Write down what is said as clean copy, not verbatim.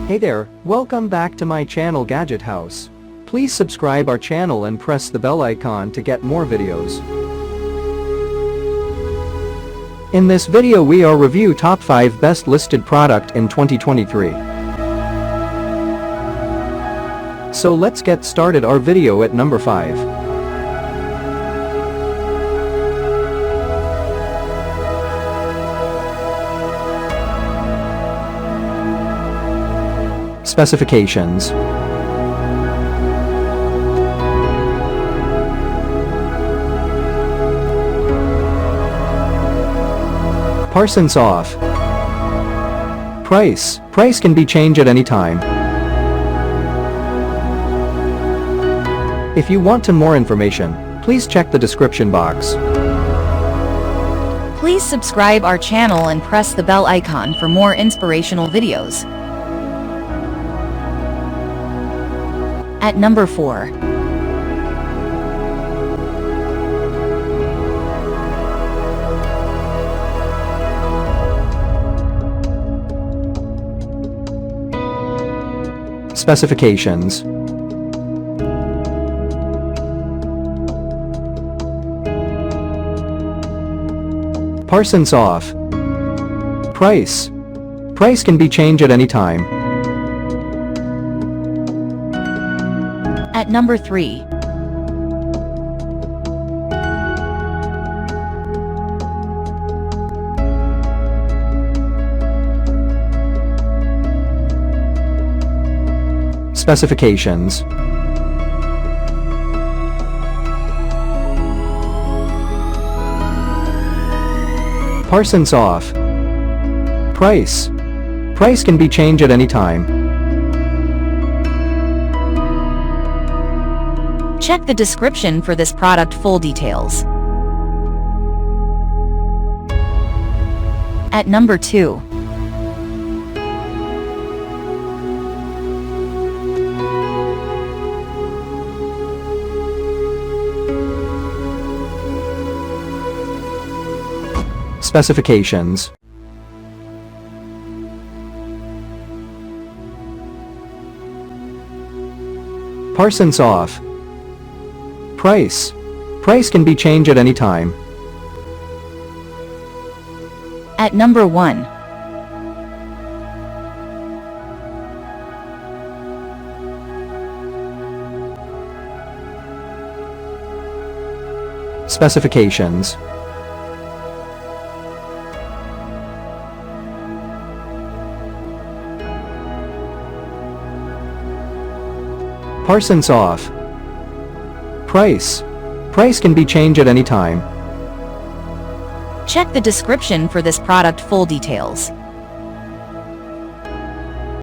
Hey there, welcome back to my channel Gadget House. Please subscribe our channel and press the bell icon to get more videos. In this video we are review top 5 best listed product in 2023. So let's get started our video at number 5. Specifications. Parsons off. Price can be changed at any time. If you want to more information, please check the description box. Please subscribe our channel and press the bell icon for more inspirational videos. At number 4. Specifications. Parsons off. Price can be changed at any time. At number 3. Specifications. Parsons off. Price can be changed at any time. Check the description for this product full details. At number 2. Specifications. Parsons off. Price can be changed at any time. At number 1. Specifications. Parsons off. Price can be changed at any time. Check the description for this product full details.